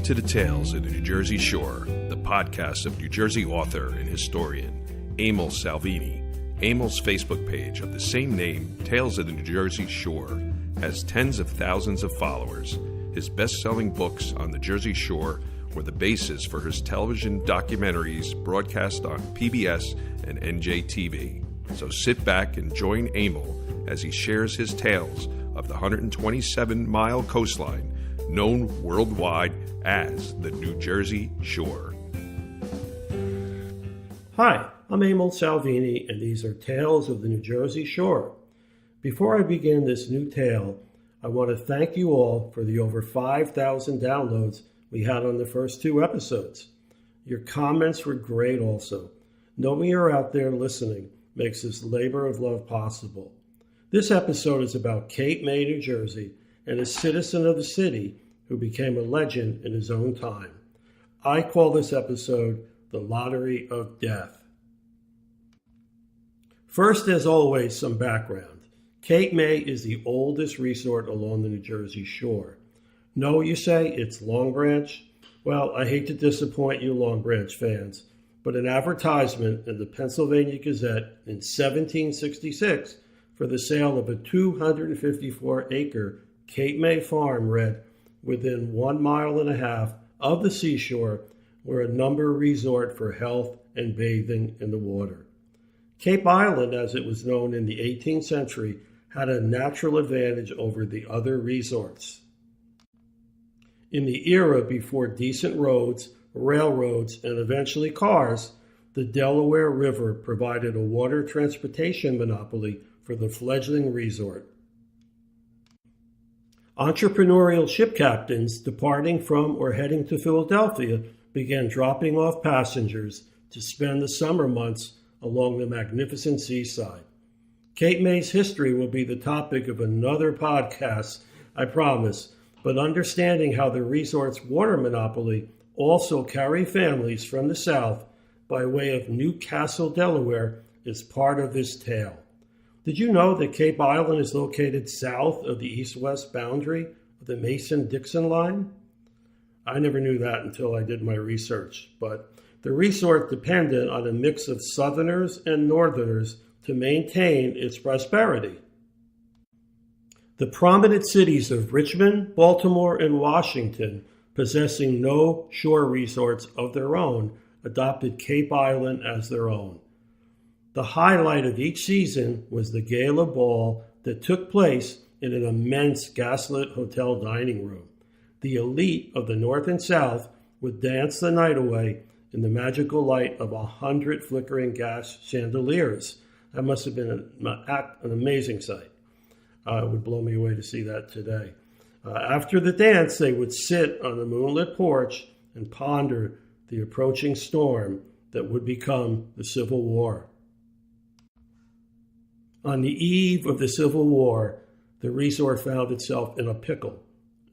to the Tales of the New Jersey Shore, the podcast of New Jersey author and historian Emil Salvini. Emil's Facebook page of the same name, Tales of the New Jersey Shore, has tens of thousands of followers. His best-selling books on the Jersey Shore were the basis for his television documentaries broadcast on PBS and NJTV. So sit back and join Emil as he shares his tales of the 127-mile coastline known worldwide as the New Jersey Shore. Hi, I'm Emil Salvini, and these are Tales of the New Jersey Shore. Before I begin this new tale, I want to thank you all for the over 5,000 downloads we had on the first two episodes. Your comments were great also. Knowing you're out there listening makes this labor of love possible. This episode is about Cape May, New Jersey, and a citizen of the city who became a legend in his own time. I call this episode The Lottery of Death. First, as always, some background. Cape May is the oldest resort along the New Jersey Shore. No, you say, it's Long Branch? Well, I hate to disappoint you Long Branch fans, but an advertisement in the Pennsylvania Gazette in 1766 for the sale of a 254-acre Cape May farm read, within 1.5 miles of the seashore were a number resort for health and bathing in the water. Cape Island, as it was known in the 18th century, had a natural advantage over the other resorts. In the era before decent roads, railroads, and eventually cars, the Delaware River provided a water transportation monopoly for the fledgling resort. Entrepreneurial ship captains departing from or heading to Philadelphia began dropping off passengers to spend the summer months along the magnificent seaside. Cape May's history will be the topic of another podcast, I promise, but understanding how the resort's water monopoly also carried families from the south by way of Newcastle, Delaware, is part of this tale. Did you know that Cape Island is located south of the east-west boundary of the Mason-Dixon line? I never knew that until I did my research, but the resort depended on a mix of Southerners and Northerners to maintain its prosperity. The prominent cities of Richmond, Baltimore, and Washington, possessing no shore resorts of their own, adopted Cape Island as their own. The highlight of each season was the gala ball that took place in an immense gaslit hotel dining room. The elite of the North and South would dance the night away in the magical light of 100 flickering gas chandeliers. That must have been an amazing sight. It would blow me away to see that today. After the dance, they would sit on the moonlit porch and ponder the approaching storm that would become the Civil War. On the eve of the Civil War, the resort found itself in a pickle,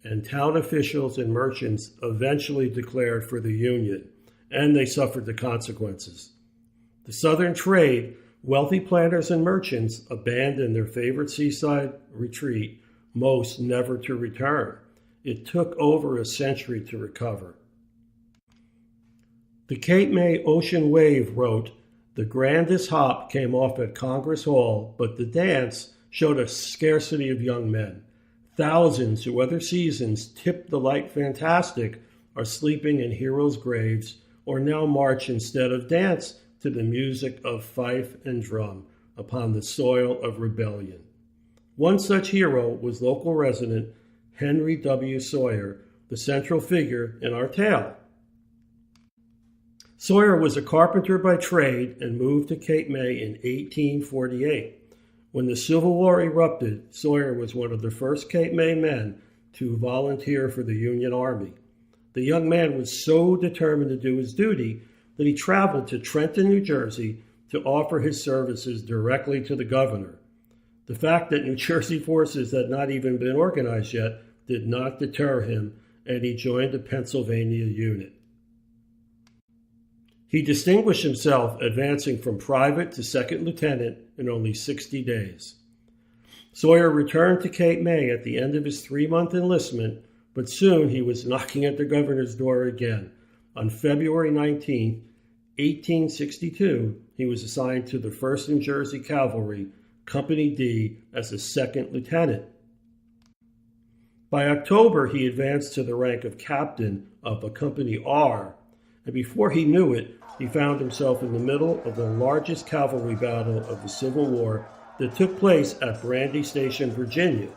and town officials and merchants eventually declared for the Union, and they suffered the consequences. The Southern trade, wealthy planters and merchants abandoned their favorite seaside retreat, most never to return. It took over a century to recover. The Cape May Ocean Wave wrote, "The grandest hop came off at Congress Hall, but the dance showed a scarcity of young men. Thousands who other seasons tipped the light fantastic are sleeping in heroes' graves or now march instead of dance to the music of fife and drum upon the soil of rebellion." One such hero was local resident Henry W. Sawyer, the central figure in our tale. Sawyer was a carpenter by trade and moved to Cape May in 1848. When the Civil War erupted, Sawyer was one of the first Cape May men to volunteer for the Union Army. The young man was so determined to do his duty that he traveled to Trenton, New Jersey, to offer his services directly to the governor. The fact that New Jersey forces had not even been organized yet did not deter him, and he joined the Pennsylvania unit. He distinguished himself, advancing from private to second lieutenant in only 60 days. Sawyer returned to Cape May at the end of his 3-month enlistment But soon he was knocking at the governor's door again. On February 19, 1862, he was assigned to the 1st New Jersey Cavalry, Company D, as a second lieutenant. By October, he advanced to the rank of captain of a Company R, and before he knew it, he found himself in the middle of the largest cavalry battle of the Civil War that took place at Brandy Station, Virginia.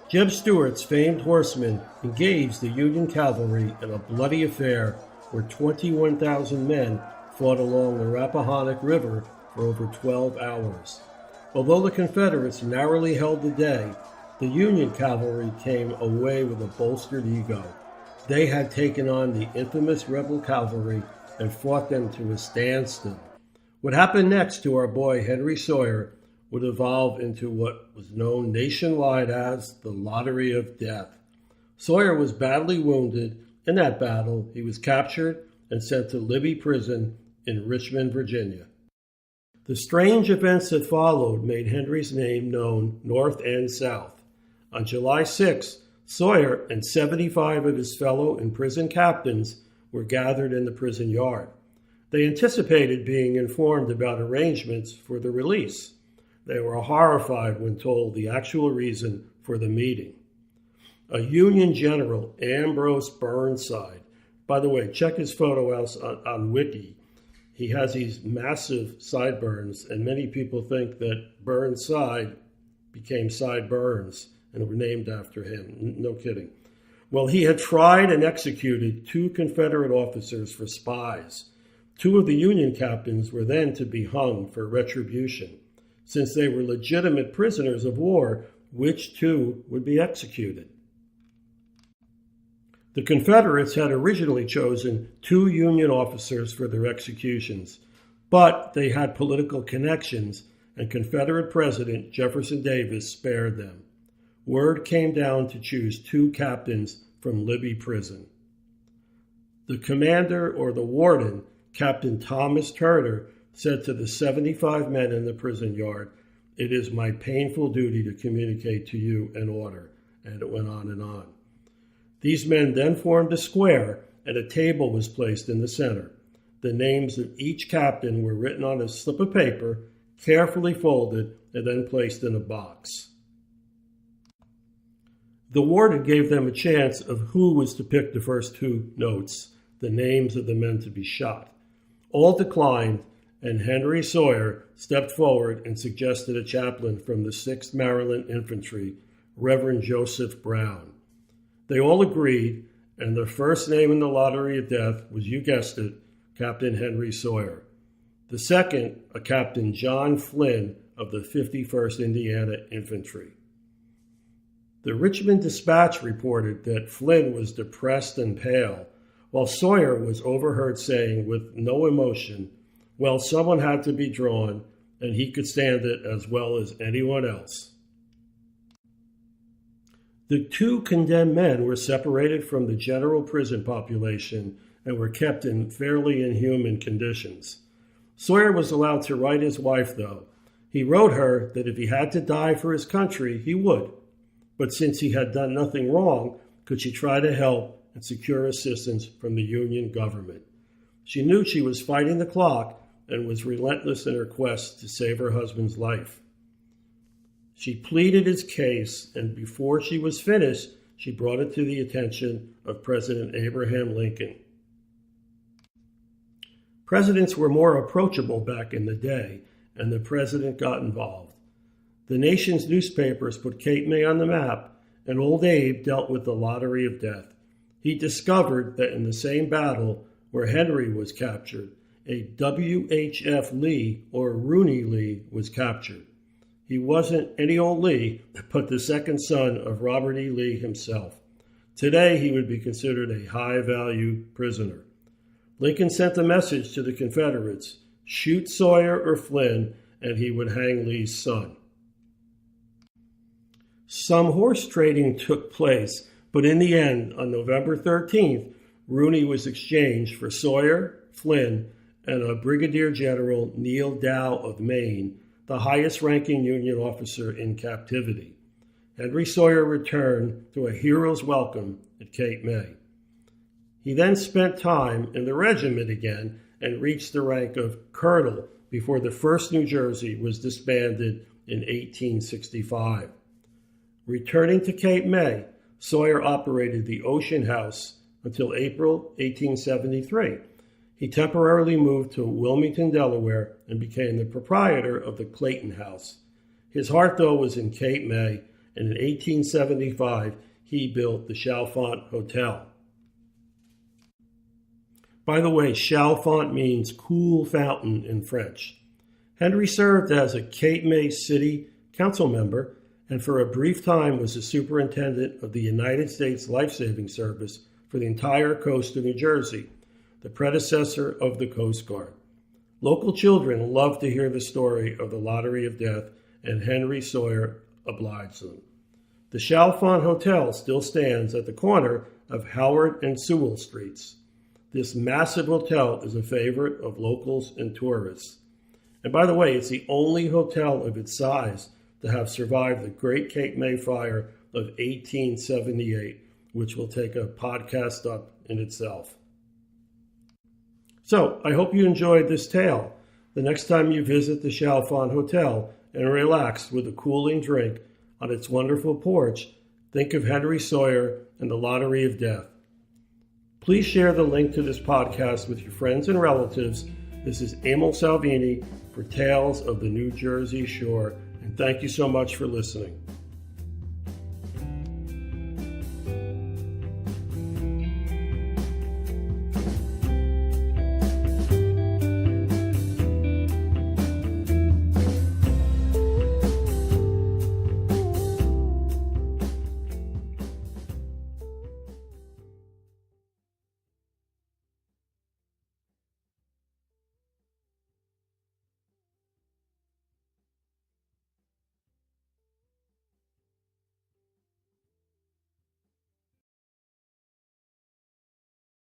Jeb Stuart's famed horsemen engaged the Union cavalry in a bloody affair where 21,000 men fought along the Rappahannock River for over 12 hours. Although the Confederates narrowly held the day, the Union cavalry came away with a bolstered ego. They had taken on the infamous rebel cavalry and fought them to a standstill. What happened next to our boy Henry Sawyer would evolve into what was known nationwide as the Lottery of Death. Sawyer was badly wounded. In that battle, he was captured and sent to Libby Prison in Richmond, Virginia. The strange events that followed made Henry's name known north and south. On July 6, Sawyer and 75 of his fellow imprisoned captains were gathered in the prison yard. They anticipated being informed about arrangements for the release. They were horrified when told the actual reason for the meeting. A Union general, Ambrose Burnside. By the way, check his photo out on Wiki. He has these massive sideburns, and many people think that Burnside became Sideburns and were named after him. No kidding. Well, he had tried and executed 2 Confederate officers for spies. 2 of the Union captains were then to be hung for retribution. Since they were legitimate prisoners of war, which 2 would be executed? The Confederates had originally chosen 2 Union officers for their executions, but they had political connections, and Confederate President Jefferson Davis spared them. Word came down to choose 2 captains from Libby Prison. The commander, or the warden, Captain Thomas Turner, said to the 75 men in the prison yard, "It is my painful duty to communicate to you an order," and it went on and on. These men then formed a square, and a table was placed in the center. The names of each captain were written on a slip of paper, carefully folded, and then placed in a box. The warden gave them a chance of who was to pick the first 2 notes, the names of the men to be shot. All declined, and Henry Sawyer stepped forward and suggested a chaplain from the 6th Maryland Infantry, Reverend Joseph Brown. They all agreed, and the first name in the Lottery of Death was, you guessed it, Captain Henry Sawyer. The second, a Captain John Flynn of the 51st Indiana Infantry. The Richmond Dispatch reported that Flynn was depressed and pale, while Sawyer was overheard saying with no emotion, "Well, someone had to be drawn, and he could stand it as well as anyone else." The 2 condemned men were separated from the general prison population and were kept in fairly inhuman conditions. Sawyer was allowed to write his wife, though. He wrote her that if he had to die for his country, he would. But since he had done nothing wrong, could she try to help and secure assistance from the Union government? She knew she was fighting the clock and was relentless in her quest to save her husband's life. She pleaded his case, and before she was finished, she brought it to the attention of President Abraham Lincoln. Presidents were more approachable back in the day, and the president got involved. The nation's newspapers put Cape May on the map, and Old Abe dealt with the Lottery of Death. He discovered that in the same battle where Henry was captured, a W.H.F. Lee, or Rooney Lee, was captured. He wasn't any old Lee, but the second son of Robert E. Lee himself. Today, he would be considered a high-value prisoner. Lincoln sent a message to the Confederates, shoot Sawyer or Flynn, and he would hang Lee's son. Some horse trading took place, but in the end, on November 13th, Rooney was exchanged for Sawyer, Flynn, and a Brigadier General Neil Dow of Maine, the highest-ranking Union officer in captivity. Henry Sawyer returned to a hero's welcome at Cape May. He then spent time in the regiment again and reached the rank of colonel before the 1st New Jersey was disbanded in 1865. Returning to Cape May, Sawyer operated the Ocean House until April 1873. He temporarily moved to Wilmington, Delaware, and became the proprietor of the Clayton House. His heart, though, was in Cape May, and in 1875, he built the Chalfonte Hotel. By the way, Chalfonte means cool fountain in French. Henry served as a Cape May City Council member and for a brief time was the superintendent of the United States Life-Saving Service for the entire coast of New Jersey, the predecessor of the Coast Guard. Local children love to hear the story of the Lottery of Death, and Henry Sawyer obliged them. The Chalfonte Hotel still stands at the corner of Howard and Sewell Streets. This massive hotel is a favorite of locals and tourists. And by the way, it's the only hotel of its size to have survived the Great Cape May Fire of 1878, which will take a podcast up in itself. So, I hope you enjoyed this tale. The next time you visit the Chalfonte Hotel and relax with a cooling drink on its wonderful porch, think of Henry Sawyer and the Lottery of Death. Please share the link to this podcast with your friends and relatives. This is Emil Salvini for Tales of the New Jersey Shore, and thank you so much for listening.